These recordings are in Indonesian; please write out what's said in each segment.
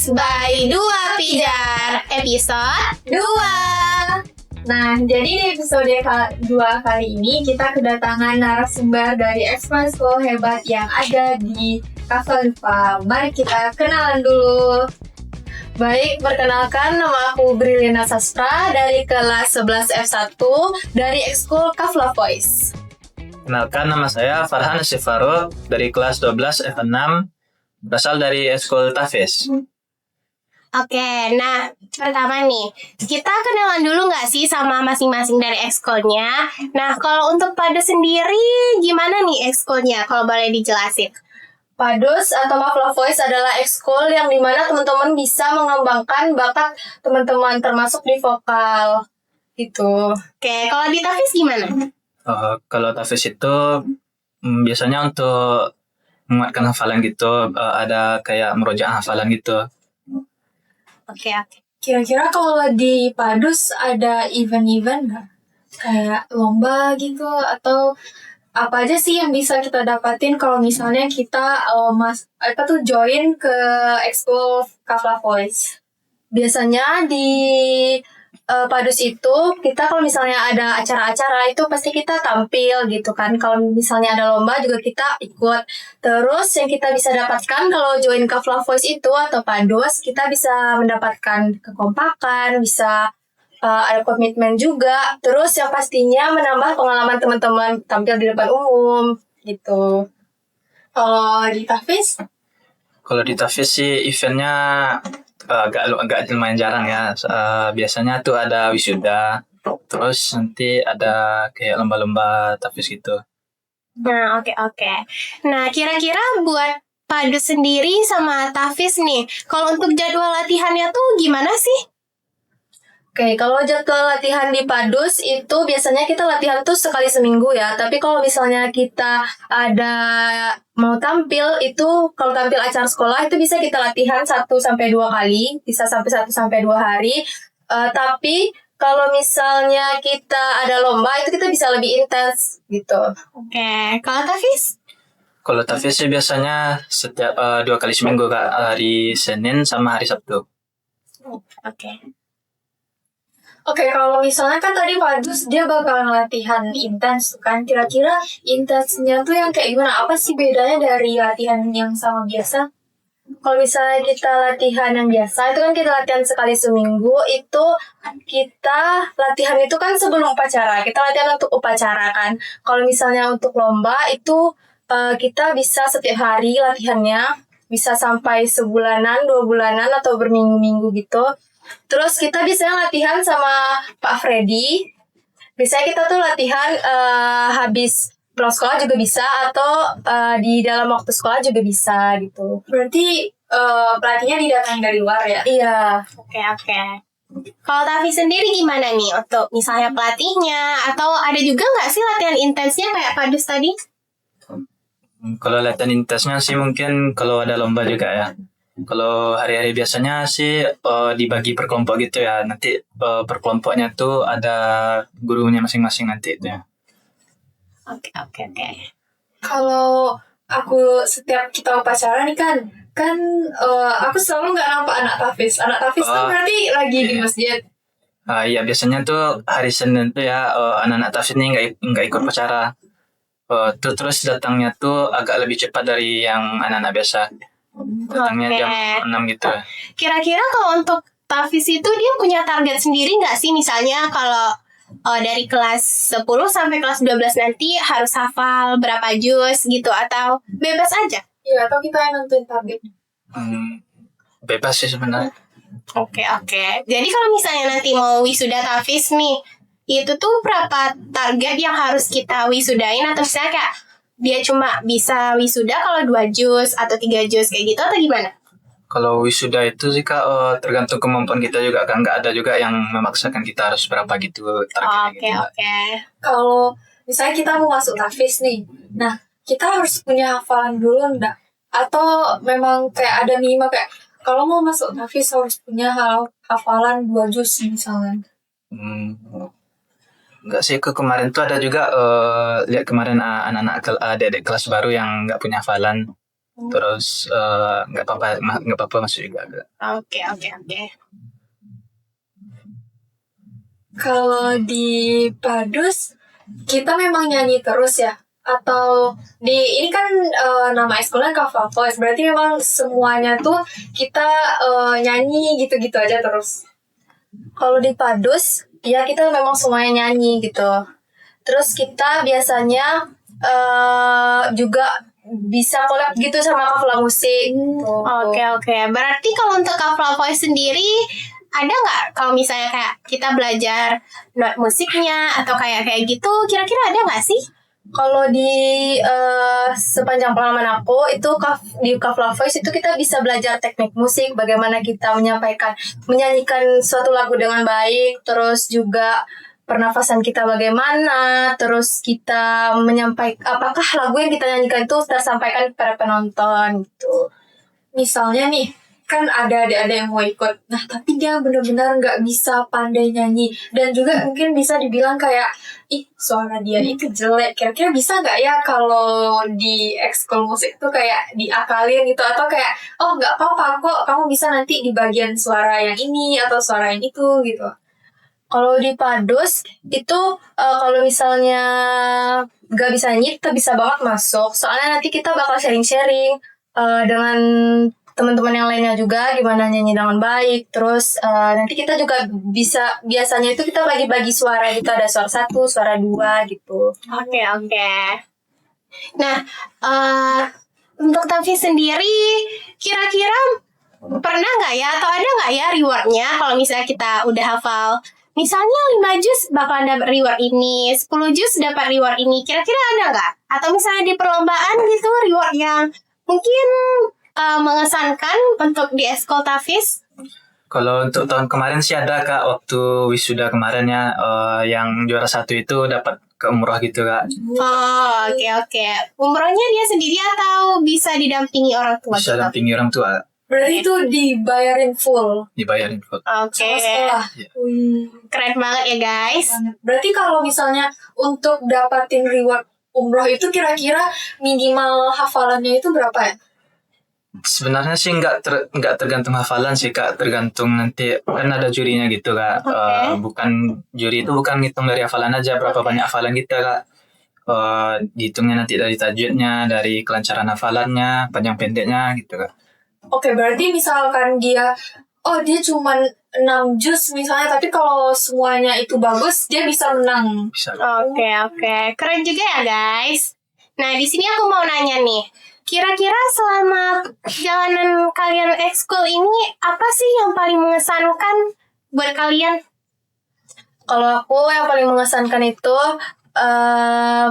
by Dua Pijar, episode 2. Nah, jadi di episode 2 kali ini kita kedatangan narasumber dari ekskul hebat yang ada di Kavalpa. Mari kita kenalan dulu. Baik, perkenalkan nama aku Brilina Sastra dari kelas 11 F1 dari ekskul Kavla Voice. Kenalkan, nama saya Farhan Sifaro dari kelas 12 F6, berasal dari ekskul Tafis. Oke, nah pertama nih, kita kenalan dulu nggak sih sama masing-masing dari ekskulnya? Nah, kalau untuk Pado sendiri, gimana nih ekskulnya? Kalau boleh dijelasin. Padus atau Kavla Voice adalah ekskul yang dimana teman-teman bisa mengembangkan bakat teman-teman termasuk di vokal. Gitu. Oke, kalau di Tafis gimana? Kalau Tafis itu biasanya untuk menguatkan hafalan gitu, ada kayak merojaah hafalan gitu. Oke. Kira-kira kalau di Padus ada event-event nggak? Kayak lomba gitu atau apa aja sih yang bisa kita dapatin kalau misalnya kita join ke ekskul Kavla Voice? Biasanya di Padus itu kita kalau misalnya ada acara-acara itu pasti kita tampil gitu kan. Kalau misalnya ada lomba juga kita ikut. Terus yang kita bisa dapatkan kalau join Kavla Voice itu atau Padus, kita bisa mendapatkan kekompakan, bisa ada komitmen juga. Terus yang pastinya menambah pengalaman teman-teman tampil di depan umum gitu. Kalau di Tafis? Kalau di Tafis sih eventnya agak lumayan jarang ya. Biasanya tuh ada wisuda, terus nanti ada kayak lomba-lomba Tafis gitu. Nah, oke. Nah, kira-kira buat Pado sendiri sama Tafis nih, kalau untuk jadwal latihannya tuh gimana sih? Oke, kalau jadwal latihan di Padus itu biasanya kita latihan tuh sekali seminggu ya. Tapi kalau misalnya kita ada mau tampil itu, kalau tampil acara sekolah itu bisa kita latihan 1-2 kali, bisa sampai 1-2 hari. Tapi kalau misalnya kita ada lomba itu kita bisa lebih intens gitu. Oke, kalau Tafis? Kalau Tafis sih biasanya setiap 2 kali seminggu, Kak, hari Senin sama hari Sabtu. Oke. Oke, kalau misalnya kan tadi Padus dia bakalan latihan intens tuh kan. Kira-kira intensnya tuh yang kayak gimana? Apa sih bedanya dari latihan yang sama biasa? Kalau misalnya kita latihan yang biasa, itu kan kita latihan sekali seminggu, itu kita latihan itu kan sebelum upacara. Kita latihan untuk upacara kan. Kalau misalnya untuk lomba, itu kita bisa setiap hari latihannya, bisa sampai sebulanan, 2 bulanan, atau berminggu-minggu gitu. Terus kita biasanya latihan sama Pak Freddy. Biasanya kita tuh latihan habis pulang sekolah juga bisa, atau di dalam waktu sekolah juga bisa gitu. Berarti pelatihnya didatangin dari luar ya? Iya. Oke. Kalau Tafis sendiri gimana nih untuk misalnya pelatihnya, atau ada juga nggak sih latihan intensnya kayak Padus tadi? Kalau latihan intensnya sih mungkin kalau ada lomba juga ya. Kalau hari-hari biasanya sih dibagi per kelompok gitu ya. Nanti per kelompoknya tuh ada gurunya masing-masing nanti itu ya. Oke. Kalau aku setiap kita upacara nih kan aku selalu nggak nampak anak Tafis. Anak Tafis tuh berarti lagi di masjid. Iya, biasanya tuh hari Senin tuh ya anak-anak Tafis ini nggak ikut upacara. Terus datangnya tuh agak lebih cepat dari yang anak-anak biasa. Datangnya jam 6 gitu. Kira-kira kalau untuk Tafis itu dia punya target sendiri nggak sih? Misalnya kalau dari kelas 10 sampai kelas 12 nanti harus hafal berapa juz gitu, atau bebas aja? Iya, atau kita yang nentuin target. Bebas sih sebenarnya. Oke. Jadi kalau misalnya nanti mau wisuda Tafis nih, itu tuh berapa target yang harus kita wisudain, atau misalnya kayak dia cuma bisa wisuda kalau 2 juz atau 3 juz kayak gitu, atau gimana? Kalau wisuda itu sih Kak, tergantung kemampuan kita juga kan, nggak ada juga yang memaksakan kita harus berapa gitu targetnya. Oke. Kalau misalnya kita mau masuk Tafis nih, nah kita harus punya hafalan dulu enggak? Atau memang kayak ada minimal kayak kalau mau masuk Tafis harus punya hafalan 2 juz misalnya? Enggak sih, kemarin tuh ada juga lihat kemarin anak-anak adik-adik kelas baru yang nggak punya hafalan. Terus nggak apa-apa masuk juga. Oke. Kalau di Padus kita memang nyanyi terus ya? Atau ini kan nama ekskulnya Kafla Voice, berarti memang semuanya tuh kita nyanyi gitu-gitu aja terus. Kalau di Padus, ya kita memang semuanya nyanyi gitu. Terus kita biasanya juga bisa collab gitu sama Kafla Musik. Oke. Berarti kalau untuk Kafla Voice sendiri ada nggak kalau misalnya kayak kita belajar not musiknya atau kayak gitu, kira-kira ada nggak sih? Kalau di sepanjang pengalaman aku itu di Kafla Voice itu kita bisa belajar teknik musik, bagaimana kita menyanyikan suatu lagu dengan baik, terus juga pernafasan kita bagaimana, terus kita menyampaikan apakah lagu yang kita nyanyikan itu tersampaikan kepada penonton gitu. Misalnya nih, kan ada adik-adik yang mau ikut, nah tapi dia benar-benar nggak bisa pandai nyanyi, dan juga mungkin bisa dibilang kayak, ih suara dia itu jelek, kira-kira bisa nggak ya kalau di ekskul musik tuh kayak diakalin gitu, atau kayak, oh nggak apa-apa kok, kamu bisa nanti di bagian suara yang ini atau suara yang itu gitu. Kalau di Padus itu kalau misalnya nggak bisa nyanyi, kita bisa banget masuk, soalnya nanti kita bakal sharing-sharing dengan teman-teman yang lainnya juga gimana nyanyi dengan baik. Terus nanti kita juga biasanya itu kita bagi-bagi suara gitu, ada suara 1, suara 2 gitu. Oke. Nah, untuk Tavi sendiri kira-kira pernah nggak ya atau ada nggak ya rewardnya kalau misalnya kita udah hafal? Misalnya 5 juz bakal dapat reward ini, 10 juz dapat reward ini. Kira-kira ada nggak? Atau misalnya di perlombaan gitu reward yang mungkin mengesankan untuk di Eskol Tafis? Kalau untuk tahun kemarin sih ada Kak, waktu wisuda kemarin ya, yang juara 1 itu dapat ke umroh gitu Kak. Oh, oke. Umrohnya dia sendiri atau bisa didampingi orang tua? Bisa dampingi orang tua, Berarti itu dibayarin full dibayarin full. Oke. sama sekolah. Iya. Wih, Keren banget ya guys. berarti kalau misalnya untuk dapatin reward umroh itu kira-kira minimal hafalannya itu berapa ya? Sebenarnya sih nggak tergantung hafalan sih Kak, tergantung nanti kan ada jurinya gitu Kak. Bukan juri itu bukan ngitung dari hafalan aja berapa banyak hafalan kita Kak. Dihitungnya nanti dari tajwidnya, dari kelancaran hafalannya, panjang pendeknya gitu Kak. Oke, berarti misalkan dia cuman 6 juz misalnya, tapi kalau semuanya itu bagus, dia bisa menang. Bisa. Oke. Keren juga ya guys. Nah, di sini aku mau nanya nih. Kira-kira selama perjalanan kalian ekskul ini apa sih yang paling mengesankan buat kalian? Kalau aku yang paling mengesankan itu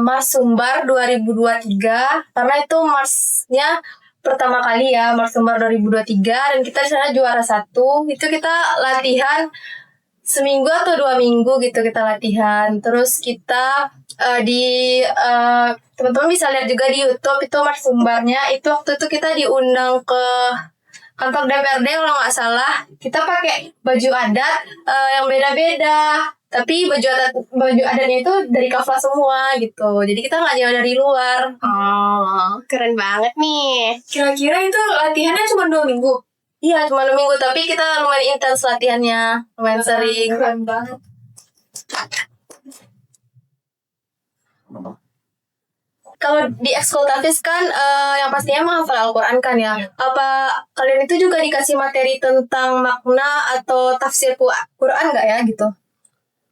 Mars Sumbar 2023, karena itu Marsnya pertama kali ya, Mars Sumbar 2023, dan kita di sana juara 1. Itu kita latihan seminggu atau 2 minggu gitu kita latihan. Terus kita teman-teman bisa lihat juga di YouTube itu Mars Sumbarnya. Itu waktu itu kita diundang ke kantor DPRD kalau nggak salah. Kita pakai baju adat yang beda-beda, tapi baju adatnya itu dari Kafla semua gitu. Jadi kita nggak jauh dari luar. Oh, keren banget nih. Kira-kira itu latihannya cuma 2 minggu? Iya, cuma 2 minggu, tapi kita lumayan intens latihannya, lumayan sering. Keren banget. Kalau di ekskul Tafis kan yang pastinya menghafal Al-Quran kan ya. Apa kalian itu juga dikasih materi tentang makna atau tafsir Quran nggak ya gitu?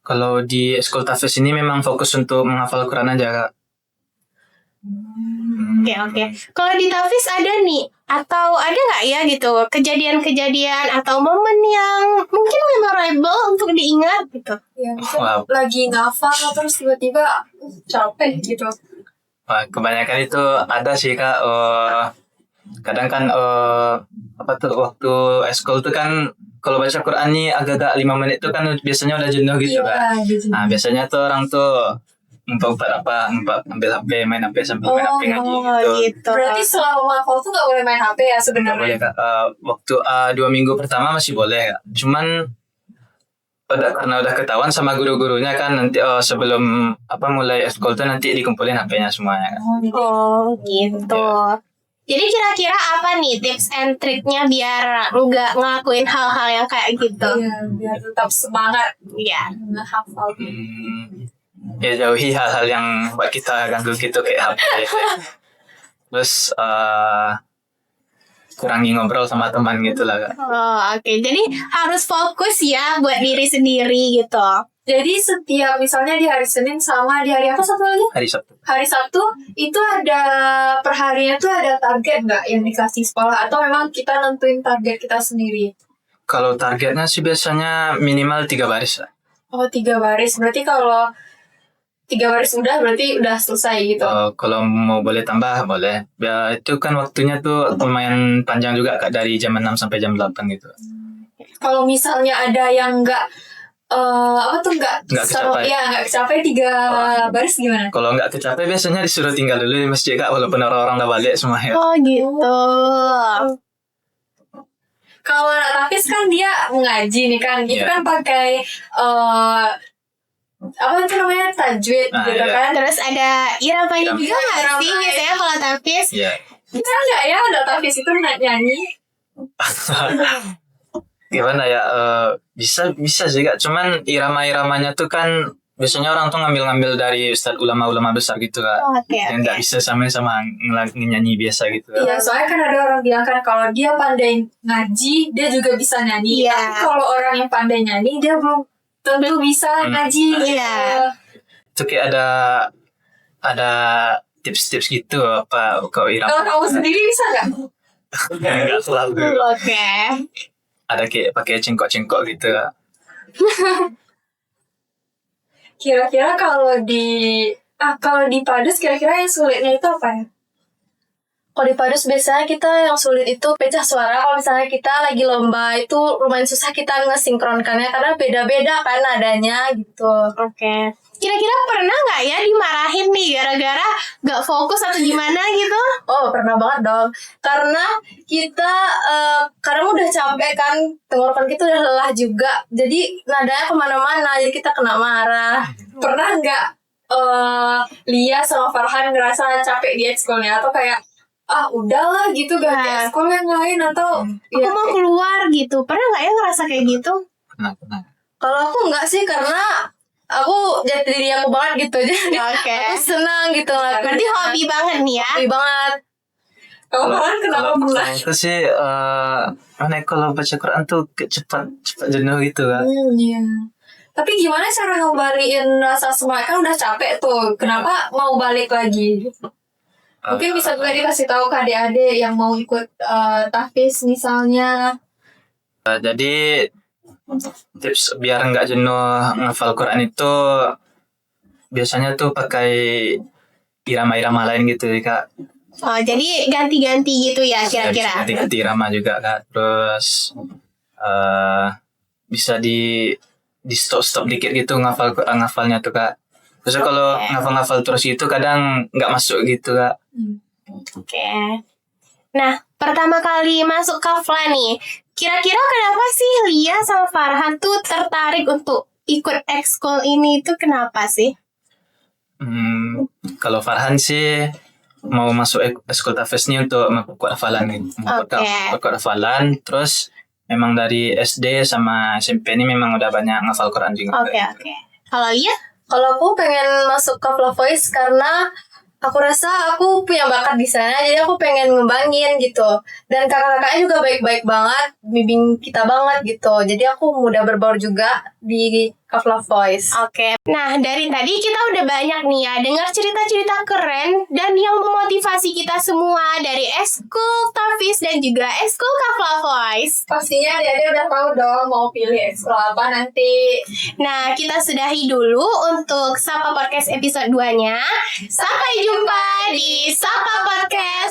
Kalau di Eskul Tafis ini memang fokus untuk menghafal Quran aja Kak. Oke. Kalau di Tafis ada nih, atau ada nggak ya gitu kejadian-kejadian atau momen yang mungkin memorable untuk diingat gitu? Ya, Wow. lagi ngafal terus tiba-tiba capek gitu. Wah, kebanyakan itu ada sih Kak. Kadang kan waktu eskul tuh kan kalau baca Quran nih agak-agak 5 menit tuh kan biasanya udah jenuh gitu Kak. Gitu. Nah biasanya tuh orang tuh ngumpet ambil HP, main HP sambil main HP ngaji gitu. Gitu. Berarti selama ngafal tuh nggak boleh main HP ya Nggak sebenarnya? boleh Kak. Waktu 2 minggu pertama masih boleh Kak. Cuman karena udah ketahuan sama guru-gurunya kan nanti sebelum mulai eskul tuh nanti dikumpulin HP-nya semuanya Kak. Oh gitu. Jadi kira-kira apa nih tips and triknya biar nggak ngelakuin hal-hal yang kayak gitu? Iya, biar tetap semangat Iya. menghafal. Ya jauhi hal-hal yang buat kita ganggu gitu kayak HP. Terus kurangi ngobrol sama teman gitu lah Kak. Oh, oke. Jadi harus fokus ya buat diri sendiri gitu. Jadi setiap misalnya di hari Senin sama di hari apa satu lagi? Hari Sabtu. Hari Sabtu itu ada perharinya tuh ada target nggak yang dikasih sekolah atau memang kita nentuin target kita sendiri? Kalau targetnya sih biasanya minimal 3 baris lah. Oh 3 baris berarti kalau 3 baris udah berarti udah selesai gitu. Kalau mau boleh tambah boleh. Ya itu kan waktunya tuh lumayan panjang juga Kak, dari jam 6 sampai jam 8 gitu. Kalau misalnya ada yang nggak Nggak kecapai. Ya nggak kecapai 3 baris gimana? Kalau nggak kecapai biasanya disuruh tinggal dulu di masjid Kak, walaupun orang-orang udah balik semua ya. Oh gitu. Kalau anak tahfiz kan dia mengaji nih kan, itu Iya. kan pakai apa itu namanya tajwid Ah, gitu iya. kan. Terus ada iramanya Irama. juga nggak sih Irama. biasanya kalau tahfiz? Iya. Bisa nggak ya anak tahfiz itu nyanyi? Gimana ya? Bisa sih Kak. Cuman irama-iramanya tuh kan biasanya orang tuh ngambil-ngambil dari ustadz ulama-ulama besar gitu Kak. Oh, oke. Yang nggak bisa sama nyanyi biasa gitu Kak. Iya, soalnya kan ada orang bilang kan kalau dia pandai ngaji, dia juga bisa nyanyi. Iya. Tapi kalau orang yang pandai nyanyi, dia belum tentu bisa ngaji. Iya. Itu kayak ada tips-tips gitu apa kalau irama? Kalau kamu sendiri bisa nggak? Nggak selalu. Oke. Ada kayak pakai cengkok-cengkok gitu Kak. Kira-kira kalau di Padus kira-kira yang sulitnya itu apa ya? Kalau di Padus biasanya kita yang sulit itu pecah suara. Kalau misalnya kita lagi lomba itu lumayan susah kita ngesinkronkannya karena beda-beda kan nadanya gitu. Oke. Kira-kira pernah nggak ya dimarahin nih gara-gara nggak fokus atau gimana gitu? Oh, pernah banget dong. Karena kita kadang udah capek kan, tenggorokan kita udah lelah juga. Jadi nadanya kemana-mana, jadi kita kena marah. Pernah nggak Lia sama Farhan ngerasa capek di ekskulnya atau kayak udahlah gitu ganti Nah. ekskul yang lain atau Aku mau keluar gitu. Pernah nggak ya ngerasa kayak gitu? Pernah. Kalau aku enggak sih, karena aku jati diri aku banget gitu. Jadi Oke. aku senang gitu ngelakuin. Berarti hobi banget nih ya? Hobi banget. kalau Farhan kenapa mulai? Kalau itu sih kalau baca Quran tuh cepat jenuh gitu Kak. Iya. Tapi gimana cara ngembaliin rasa semangat kan udah capek tuh. Kenapa mau balik lagi? Mungkin bisa juga dikasih tahu ke adik-adik yang mau ikut tahfiz misalnya. Jadi tips biar nggak jenuh ngafal Quran itu biasanya tuh pakai irama-irama lain gitu ya Kak. Oh, jadi ganti-ganti gitu ya kira-kira? Ganti irama juga Kak. Terus bisa di stop dikit gitu ngafalnya tuh Kak. Terus kalau ngafal terus gitu kadang nggak masuk gitu Kak. Oke. Nah, pertama kali masuk Kafla nih, kira-kira kenapa sih Lia sama Farhan tuh tertarik untuk ikut ekskul ini itu kenapa sih? Kalau Farhan sih mau masuk ekskul tahfiz ini untuk memperkuat hafalan nih. Memperkuat hafalan, terus memang dari SD sama SMP ini memang udah banyak ngafal Quran juga. Oke. Kalau Lia? Kalau aku pengen masuk ke Fla Voice karena aku rasa aku punya bakat di sana, jadi aku pengen ngembangin gitu. Dan kakak-kakaknya juga baik-baik banget, bimbing kita banget gitu. Jadi aku mudah berbaur juga di Kafla Voice. Oke. Nah, dari tadi kita udah banyak nih ya dengar cerita-cerita keren dan yang memotivasi kita semua dari ekskul tahfiz dan juga ekskul Kafla Voice. Pastinya adik-adik udah tahu dong mau pilih ekskul apa nanti. Nah, kita sudahi dulu untuk Sapa Podcast episode 2-nya. Sampai jumpa di Sapa Podcast